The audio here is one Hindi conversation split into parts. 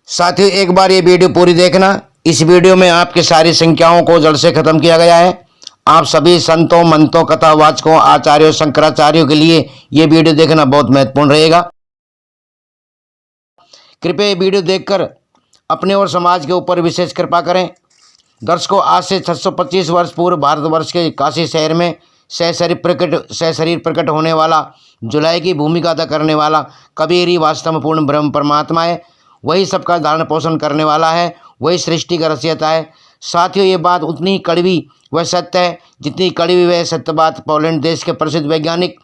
साथियों, एक बार ये वीडियो पूरी देखना। इस वीडियो में आपकी सारी संख्याओं को जड़ से खत्म किया गया है। आप सभी संतों, मंतों, कथावाचकों, आचार्यों, शंकराचार्यों के लिए ये वीडियो देखना बहुत महत्वपूर्ण रहेगा। कृपया ये वीडियो देखकर अपने और समाज के ऊपर विशेष कृपा करें। दर्शकों, आज से 625 वर्ष पूर्व भारतवर्ष के काशी शहर में सशरीर प्रकट होने वाला, जुलाई की भूमिका अदा करने वाला कबीर ही वास्तव में पूर्ण ब्रह्म परमात्मा है। वही सबका धारण पोषण करने वाला है, वही सृष्टि का रचयिता है। साथियों, ये बात उतनी ही कड़वी व सत्य है जितनी कड़वी व सत्य बात पोलैंड देश के प्रसिद्ध वैज्ञानिक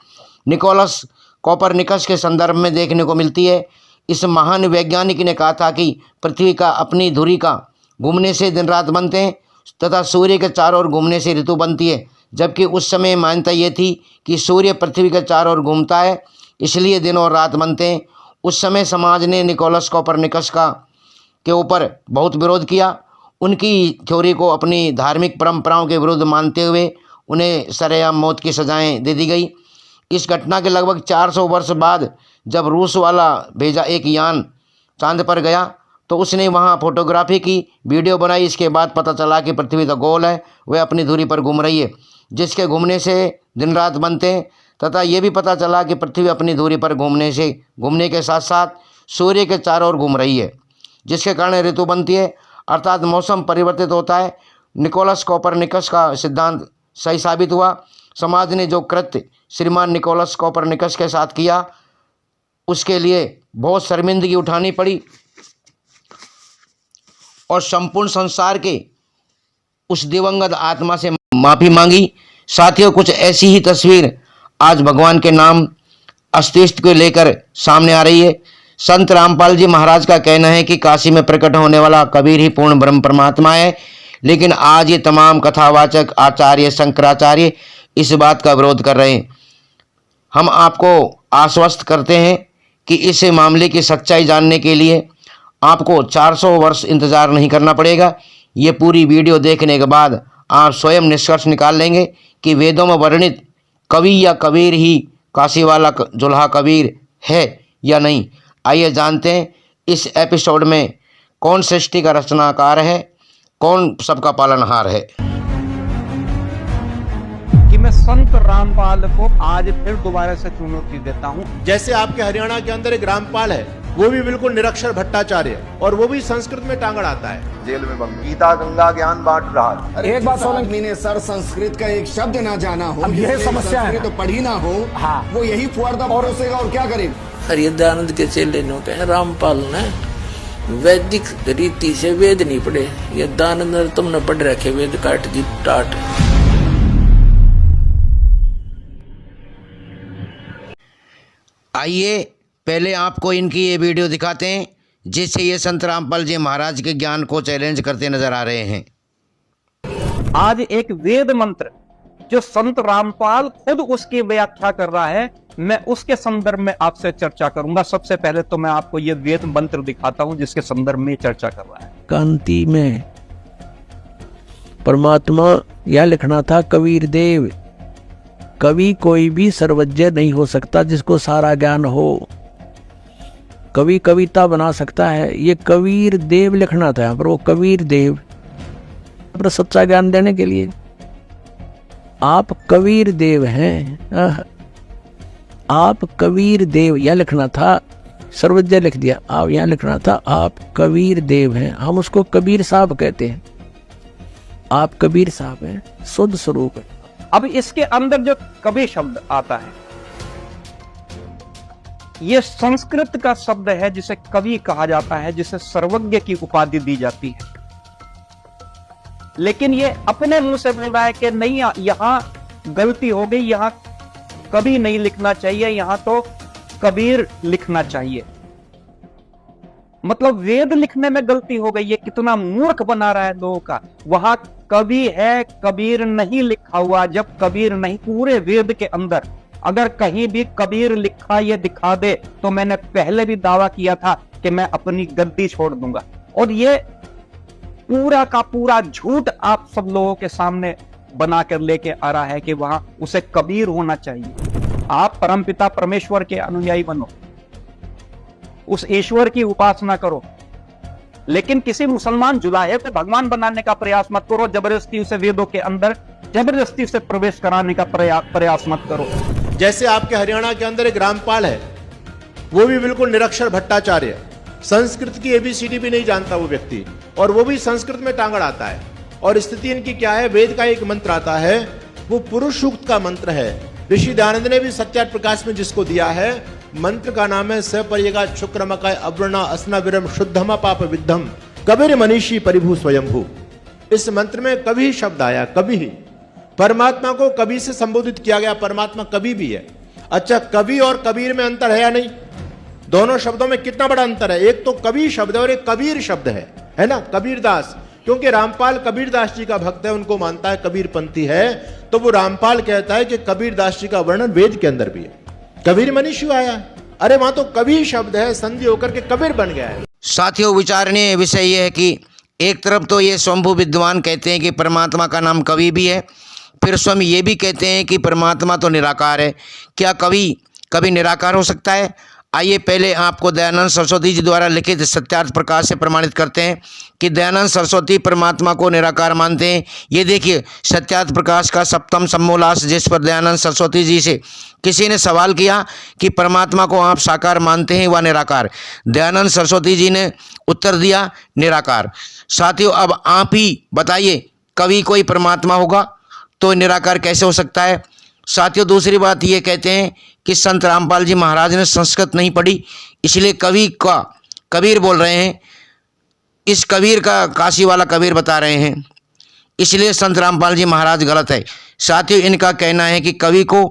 निकोलस कोपरनिकस के संदर्भ में देखने को मिलती है। इस महान वैज्ञानिक ने कहा था कि पृथ्वी का अपनी धुरी का घूमने से दिन रात बनते हैं तथा सूर्य के चारों ओर घूमने से ऋतु बनती है। जबकि उस समय मान्यता ये थी कि सूर्य पृथ्वी के चारों ओर घूमता है, इसलिए दिन और रात बनते हैं। उस समय समाज ने निकोलस कोपरनिकस के ऊपर बहुत विरोध किया। उनकी थ्योरी को अपनी धार्मिक परंपराओं के विरुद्ध मानते हुए उन्हें सरेआम मौत की सजाएं दे दी गई। इस घटना के लगभग 400 वर्ष बाद जब रूस वाला भेजा एक यान चांद पर गया तो उसने वहां फोटोग्राफी की, वीडियो बनाई। इसके बाद पता चला कि पृथ्वी तो गोल है, वह अपनी धुरी पर घूम रही है, जिसके घूमने से दिन रात बनते हैं। तथा ये भी पता चला कि पृथ्वी अपनी धुरी पर घूमने के साथ साथ सूर्य के चारों ओर घूम रही है, जिसके कारण ऋतु बनती है, अर्थात मौसम परिवर्तित होता है। निकोलस कोपरनिकस का सिद्धांत सही साबित हुआ। समाज ने जो कृत्य श्रीमान निकोलस कोपरनिकस के साथ किया, उसके लिए बहुत शर्मिंदगी उठानी पड़ी और संपूर्ण संसार के उस दिवंगत आत्मा से माफ़ी मांगी। साथियों, कुछ ऐसी ही तस्वीर आज भगवान के नाम अस्तित्व को लेकर सामने आ रही है। संत रामपाल जी महाराज का कहना है कि काशी में प्रकट होने वाला कबीर ही पूर्ण ब्रह्म परमात्मा है, लेकिन आज ये तमाम कथावाचक, आचार्य, शंकराचार्य इस बात का विरोध कर रहे हैं। हम आपको आश्वस्त करते हैं कि इस मामले की सच्चाई जानने के लिए आपको 400 वर्ष इंतजार नहीं करना पड़ेगा। ये पूरी वीडियो देखने के बाद आप स्वयं निष्कर्ष निकाल लेंगे कि वेदों में वर्णित कवि या कबीर ही काशी वाला जुल्हा कबीर है या नहीं। आइए जानते हैं इस एपिसोड में कौन सृष्टि का रचनाकार है, कौन सबका पालनहार है। कि मैं संत रामपाल को आज फिर दोबारा से चुनौती देता हूँ। जैसे आपके हरियाणा के अंदर एक रामपाल है, वो भी बिल्कुल निरक्षर भट्टाचार्य है और वो भी संस्कृत में टांगड़ आता है। जेल में बंद गीता गंगा ज्ञान बांट रहा। एक बात सोलंकी ने सर संस्कृत का एक शब्द ना जाना हो, अब यह समस्या है तो पढ़ी ना हो। हाँ। वो यही फुआरदा परोसेगा और क्या करेगा। हरिदानंद के चेले ने कहा रामपाल ने वैदिक रीति से वेद नहीं पढ़े, ये दानंद तुमने पढ़ रखे वेद काट दी टाट। आइए पहले आपको इनकी ये वीडियो दिखाते हैं जिससे ये संत रामपाल जी महाराज के ज्ञान को चैलेंज करते नजर आ रहे हैं। आज एक वेद मंत्र जो संत रामपाल खुद उसकी व्याख्या कर रहा है, मैं उसके संदर्भ में आपसे चर्चा करूंगा। सबसे पहले तो मैं आपको ये वेद मंत्र दिखाता हूं जिसके संदर्भ में चर्चा कर रहा है। कांति में परमात्मा यह लिखना था कबीर देव। कवि कोई भी सर्वज्ञ नहीं हो सकता जिसको सारा ज्ञान हो। कवि कविता बना सकता है, ये कबीर देव लिखना था यहाँ पर। वो कबीर देव पर सच्चा ज्ञान देने के लिए आप कबीर देव हैं। आप कबीर देव यह लिखना था, सर्वज्ञ लिख दिया। आप यहाँ लिखना था आप कबीर देव हैं। हम उसको कबीर साहब कहते हैं। आप कबीर साहब हैं, शुद्ध स्वरूप है। अब इसके अंदर जो कवि शब्द आता है, यह संस्कृत का शब्द है जिसे कवि कहा जाता है, जिसे सर्वज्ञ की उपाधि दी जाती है। लेकिन ये अपने मुंह से बोल रहा है कि नहीं, यहां गलती हो गई, यहां कवि नहीं लिखना चाहिए, यहां तो कबीर लिखना चाहिए। मतलब वेद लिखने में गलती हो गई। ये कितना मूर्ख बना रहा है लोगों का। वहां कवि है, कबीर नहीं लिखा हुआ। जब कबीर नहीं, पूरे वेद के अंदर अगर कहीं भी कबीर लिखा ये दिखा दे तो मैंने पहले भी दावा किया था कि मैं अपनी गद्दी छोड़ दूंगा। और ये पूरा का पूरा झूठ आप सब लोगों के सामने बनाकर लेके आ रहा है कि वहां उसे कबीर होना चाहिए। आप परमपिता परमेश्वर के अनुयायी बनो, उस ईश्वर की उपासना करो लेकिन किसी मुसलमान जुलाहे को भगवान बनाने का प्रयास मत करो, जबरदस्ती उसे वेदों के अंदर जबरदस्ती से प्रवेश कराने का प्रयास मत करो। जैसे आपके हरियाणा के अंदर एक रामपाल है, वो भी बिल्कुल निरक्षर भट्टाचार्य, संस्कृत की ABCD भी नहीं जानता वो व्यक्ति, और वो भी संस्कृत में टांगड़ आता है। और स्थिति इनकी क्या है, वेद का एक मंत्र आता है, वो पुरुष सूक्त का मंत्र है। ऋषि दयानंद ने भी सत्यार्थ प्रकाश में जिसको दिया है, मंत्र का नाम है सपर्यगा शुक्रमकाय अवर्णा अस्नाविरम शुद्धमा पाप विद्धम कबीर मनीषी परिभू स्वयंभू। इस मंत्र में कभी शब्द आया, कभी ही परमात्मा को कभी से संबोधित किया गया, परमात्मा कभी भी है। अच्छा, कवि और कबीर में अंतर है या नहीं? दोनों शब्दों में कितना बड़ा अंतर है, एक तो कवि शब्द है और एक कबीर शब्द है ना, कबीरदास। क्योंकि रामपाल कबीरदास जी का भक्त है, उनको मानता है, कबीरपंथी है, तो वो रामपाल कहता है कि कबीरदास जी का वर्णन वेद के अंदर भी है। कबीर मनीषी आया है, अरे वहां तो कबीर शब्द है, संधि होकर के कबीर बन गया है। साथियों, विचारणीय विषय यह है कि एक तरफ तो ये स्वयंभू विद्वान कहते हैं कि परमात्मा का नाम कवि भी है, फिर स्वयं ये भी कहते हैं कि परमात्मा तो निराकार है। क्या कवि निराकार हो सकता है? आइए पहले आपको दयानंद सरस्वती जी द्वारा लिखित सत्यार्थ प्रकाश से प्रमाणित करते हैं कि दयानंद सरस्वती परमात्मा को निराकार मानते हैं। ये देखिए सत्यार्थ प्रकाश का 7वां समोल्लास, जिस पर दयानंद सरस्वती जी से किसी ने सवाल किया कि परमात्मा को आप साकार मानते हैं व निराकार? दयानंद सरस्वती जी ने उत्तर दिया निराकार। साथियों, अब आप ही बताइए, कवि कोई परमात्मा होगा तो निराकार कैसे हो सकता है? साथियों, दूसरी बात ये कहते हैं कि संत रामपाल जी महाराज ने संस्कृत नहीं पढ़ी, इसलिए कवि का कबीर बोल रहे हैं। इस कबीर का काशी वाला कबीर बता रहे हैं, इसलिए संत रामपाल जी महाराज गलत है। साथियों, इनका कहना है कि कवि को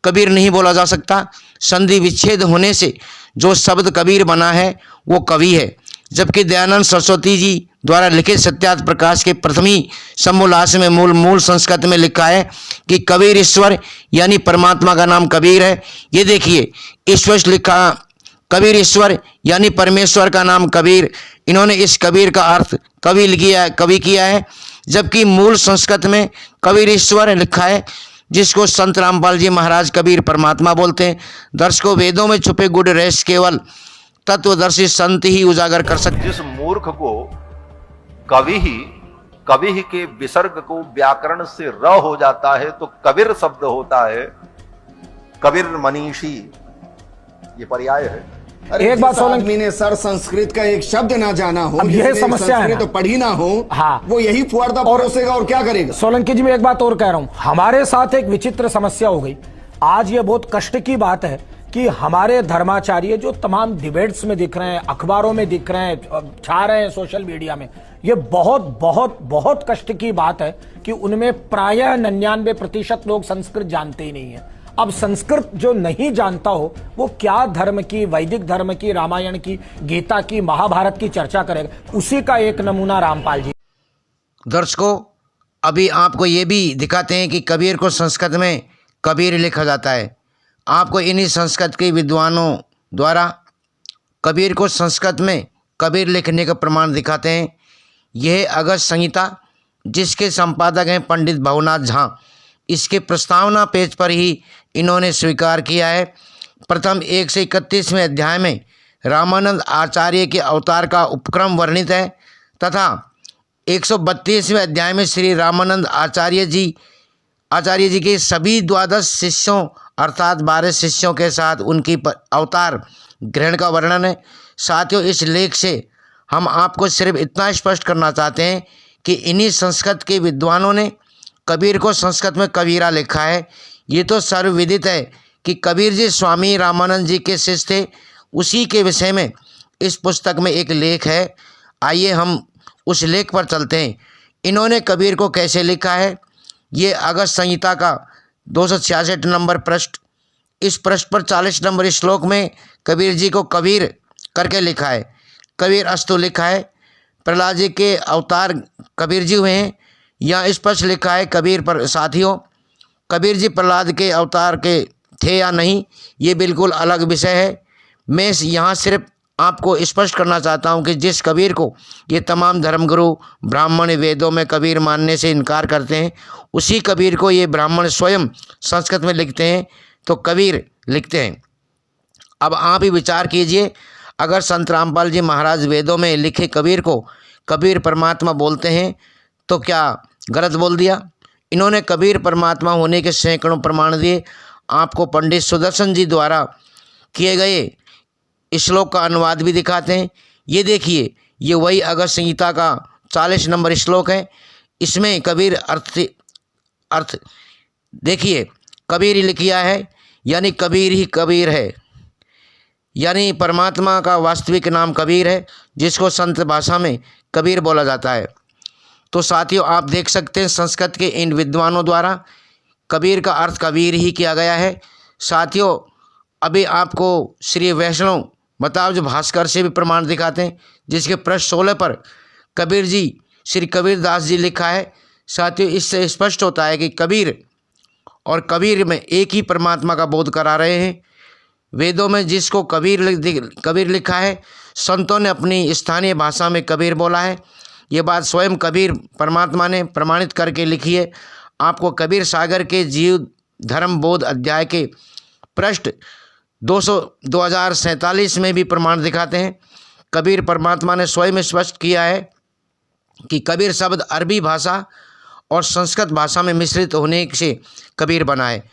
कबीर नहीं बोला जा सकता, संधि विच्छेद होने से जो शब्द कबीर बना है वो कवि है। जबकि दयानंद सरस्वती जी द्वारा लिखित सत्यार्थ प्रकाश के प्रथमी समोल्लास में मूल संस्कृत में लिखा है कि कबीर ईश्वर यानी परमात्मा का नाम कबीर है। ये देखिए, ईश्वर लिखा, कबीर ईश्वर यानी परमेश्वर का नाम कबीर। इन्होंने इस कबीर का अर्थ कवि किया है, जबकि मूल संस्कृत में कबीर ईश्वर लिखा है, जिसको संत रामपाल जी महाराज कबीर परमात्मा बोलते हैं। दर्शकों, वेदों में छुपे गूढ़ रहस्य केवल तत्वदर्शी संत ही उजागर कर सकते। जिस मूर्ख को कवि ही के विसर्ग को व्याकरण से र हो जाता है तो कबीर शब्द होता है कबीर मनीषी, ये पर्याय है। अरे एक बात सोलंकी ने सर संस्कृत का एक शब्द ना जाना हो, अब यह समस्या है तो पढ़ी ना हो, हाँ, वो यही फुआरदा परोसेगा और क्या करेगा? सोलंकी जी, मैं एक बात और कह रहा हूं, हमारे साथ एक विचित्र समस्या हो गई। आज ये बहुत कष्ट की बात है कि हमारे धर्माचार्य जो तमाम डिबेट्स में दिख रहे हैं, अखबारों में दिख रहे हैं, छा रहे हैं सोशल मीडिया में, ये बहुत बहुत बहुत कष्ट की बात है कि उनमें प्रायः 99% लोग संस्कृत जानते ही नहीं है। अब संस्कृत जो नहीं जानता हो वो क्या धर्म की, वैदिक धर्म की, रामायण की, गीता की, महाभारत की चर्चा करेगा? उसी का एक नमूना रामपाल जी। दर्शकों, अभी आपको ये भी दिखाते हैं कि कबीर को संस्कृत में कबीर लिखा जाता है। आपको इन्हीं संस्कृत के विद्वानों द्वारा कबीर को संस्कृत में कबीर लिखने का प्रमाण दिखाते हैं। यह अगस्त संहिता, जिसके संपादक हैं पंडित भवनाथ झा, इसके प्रस्तावना पेज पर ही इन्होंने स्वीकार किया है। प्रथम 1 से 31वें अध्याय में रामानंद आचार्य के अवतार का उपक्रम वर्णित है तथा 132वें अध्याय में श्री रामानंद आचार्य जी के सभी 12 शिष्यों अर्थात 12 शिष्यों के साथ उनकी अवतार ग्रहण का वर्णन है। साथियों, इस लेख से हम आपको सिर्फ इतना स्पष्ट करना चाहते हैं कि इन्हीं संस्कृत के विद्वानों ने कबीर को संस्कृत में कबीरा लिखा है। ये तो सर्वविदित है कि कबीर जी स्वामी रामानंद जी के शिष्य थे। उसी के विषय में इस पुस्तक में एक लेख है, आइए हम उस लेख पर चलते हैं। इन्होंने कबीर को कैसे लिखा है, ये अगस्त संहिता का 266 नंबर पृष्ठ, इस पृष्ठ पर 40 नंबर श्लोक में कबीर जी को कबीर करके लिखा है। कबीर अस्तु लिखा है, प्रहलाद जी के अवतार कबीर जी हुए हैं, यहाँ स्पष्ट लिखा है कबीर पर। साथियों, कबीर जी प्रहलाद के अवतार के थे या नहीं, ये बिल्कुल अलग विषय है। मैं यहाँ सिर्फ आपको स्पष्ट करना चाहता हूँ कि जिस कबीर को ये तमाम धर्मगुरु ब्राह्मण वेदों में कबीर मानने से इनकार करते हैं, उसी कबीर को ये ब्राह्मण स्वयं संस्कृत में लिखते हैं तो कबीर लिखते हैं। अब आप ही विचार कीजिए, अगर संत रामपाल जी महाराज वेदों में लिखे कबीर को कबीर परमात्मा बोलते हैं तो क्या गलत बोल दिया? इन्होंने कबीर परमात्मा होने के सैकड़ों प्रमाण दिए। आपको पंडित सुदर्शन जी द्वारा किए गए श्लोक का अनुवाद भी दिखाते हैं। ये देखिए, ये वही अगस्त संहिता का 40 नंबर श्लोक है। इसमें कबीर अर्थ देखिए, कबीर ही लिखा है, यानी कबीर ही कबीर है, यानी परमात्मा का वास्तविक नाम कबीर है, जिसको संत भाषा में कबीर बोला जाता है। तो साथियों, आप देख सकते हैं संस्कृत के इन विद्वानों द्वारा कबीर का अर्थ कबीर ही किया गया है। साथियों, अभी आपको श्री वैष्णव बताओ भास्कर से भी प्रमाण दिखाते हैं, जिसके पृष्ठ 16 पर कबीर जी श्री कबीर दास जी लिखा है। साथियों, इससे स्पष्ट होता है कि कबीर और कबीर में एक ही परमात्मा का बोध करा रहे हैं। वेदों में जिसको कबीर लिखा है, संतों ने अपनी स्थानीय भाषा में कबीर बोला है। ये बात स्वयं कबीर परमात्मा ने प्रमाणित करके लिखी है। आपको कबीर सागर के जीव धर्म बोध अध्याय के पृष्ठ 2047 में भी प्रमाण दिखाते हैं। कबीर परमात्मा ने स्वयं स्पष्ट किया है कि कबीर शब्द अरबी भाषा और संस्कृत भाषा में मिश्रित होने से कबीर बना है।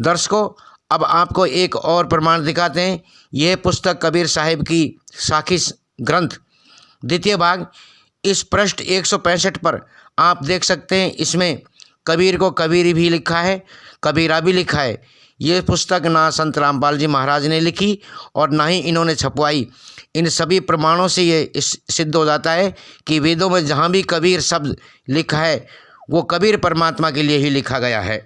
दर्शकों, अब आपको एक और प्रमाण दिखाते हैं। यह पुस्तक कबीर साहिब की साखी ग्रंथ द्वितीय भाग, इस पृष्ठ 165 पर आप देख सकते हैं। इसमें कबीर को कबीर भी लिखा है, कबीरा भी लिखा है। ये पुस्तक ना संत रामपाल जी महाराज ने लिखी और ना ही इन्होंने छपवाई। इन सभी प्रमाणों से ये सिद्ध हो जाता है कि वेदों में जहाँ भी कबीर शब्द लिखा है वो कबीर परमात्मा के लिए ही लिखा गया है।